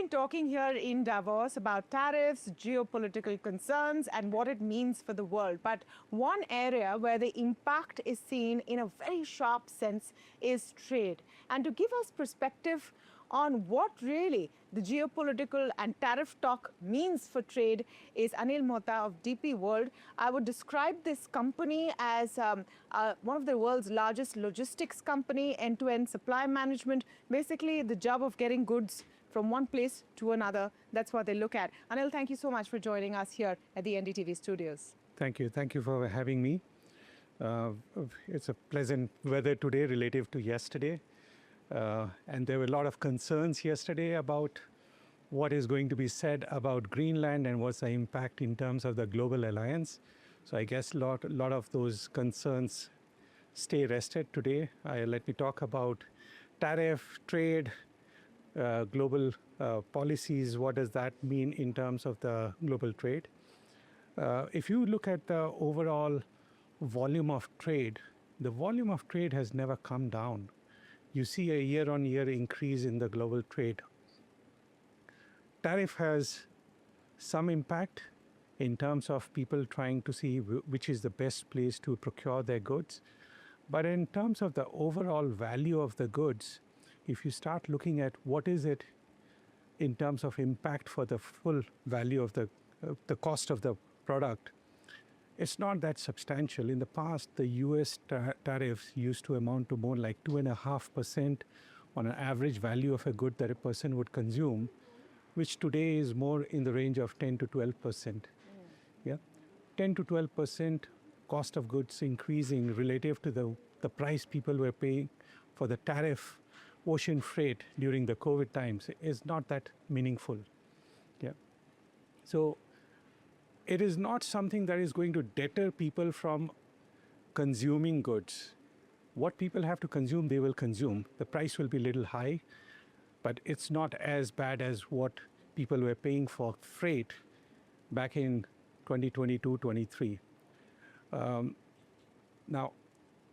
been talking here in Davos about tariffs, geopolitical concerns, and what it means for the world. But one area where the impact is seen in a very sharp sense is trade. And to give us perspective on what really the geopolitical and tariff talk means for trade is Anil Mohta of DP World. I would describe this company as one of the world's largest logistics company, end-to-end supply management, basically the job of getting goods from one place to another. That's what they look at. Anil, thank you so much for joining us here at the NDTV studios. Thank you. Thank you for having me. It's a pleasant weather today relative to yesterday. And there were a lot of concerns yesterday about what is going to be said about Greenland and what's the impact in terms of the global alliance. So I guess a lot of those concerns stay rested today. Let me talk about tariff, trade, global policies. What does that mean in terms of the global trade? If you look at the overall volume of trade, the volume of trade has never come down. You see a year-on-year increase in the global trade. Tariff has some impact in terms of people trying to see which is the best place to procure their goods. But in terms of the overall value of the goods, if you start looking at what is it in terms of impact for the full value of the cost of the product, it's not that substantial. In the past, the US tariffs used to amount to more like 2.5% on an average value of a good that a person would consume, which today is more in the range of 10 to 12%. Yeah, 10 to 12% cost of goods increasing relative to the price people were paying for the tariff ocean freight during the COVID times is not that meaningful. Yeah, so it is not something that is going to deter people from consuming goods. What people have to consume, they will consume. The price will be a little high, but it's not as bad as what people were paying for freight back in 2022, 23. Now,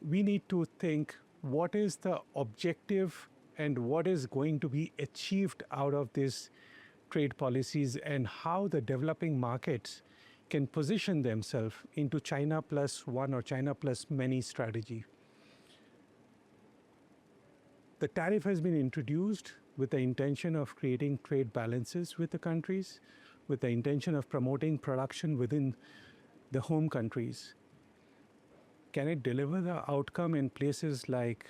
we need to think what is the objective and what is going to be achieved out of these trade policies and how the developing markets can position themselves into China plus one or China plus many strategy. The tariff has been introduced with the intention of creating trade balances with the countries, with the intention of promoting production within the home countries. Can it deliver the outcome in places like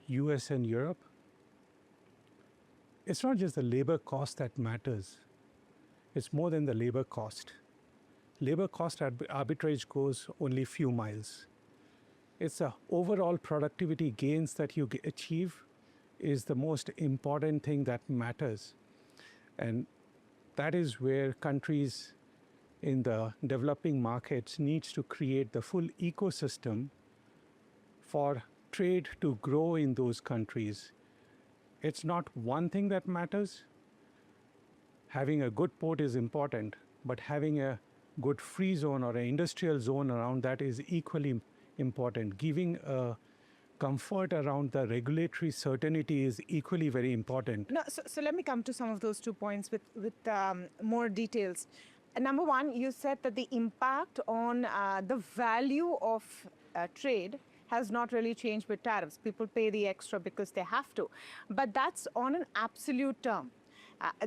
US and Europe? It's not just the labor cost that matters. It's more than the labor cost. Labor cost arbitrage goes only a few miles. It's the overall productivity gains that you achieve is the most important thing that matters. And that is where countries in the developing markets needs to create the full ecosystem for trade to grow in those countries. It's not one thing that matters. Having a good port is important, but having a good free zone or an industrial zone around that is equally important. Giving a comfort around the regulatory certainty is equally very important. No, so let me come to some of those 2 points with more details. Number one, you said that the impact on the value of trade has not really changed with tariffs. People pay the extra because they have to. But that's on an absolute term.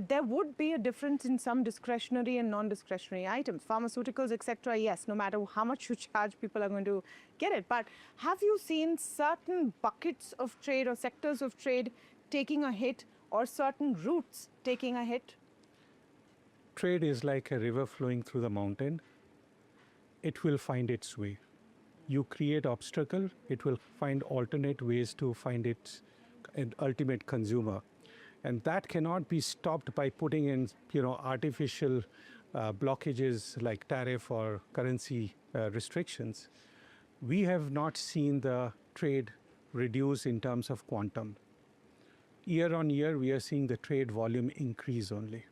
There would be a difference in some discretionary and non-discretionary items. Pharmaceuticals, etc., yes, no matter how much you charge, people are going to get it. But have you seen certain buckets of trade or sectors of trade taking a hit or certain routes taking a hit? Trade is like a river flowing through the mountain. It will find its way. You create obstacle, it will find alternate ways to find its ultimate consumer. And that cannot be stopped by putting in, artificial blockages like tariff or currency restrictions. We have not seen the trade reduce in terms of quantum. Year on year, we are seeing the trade volume increase only.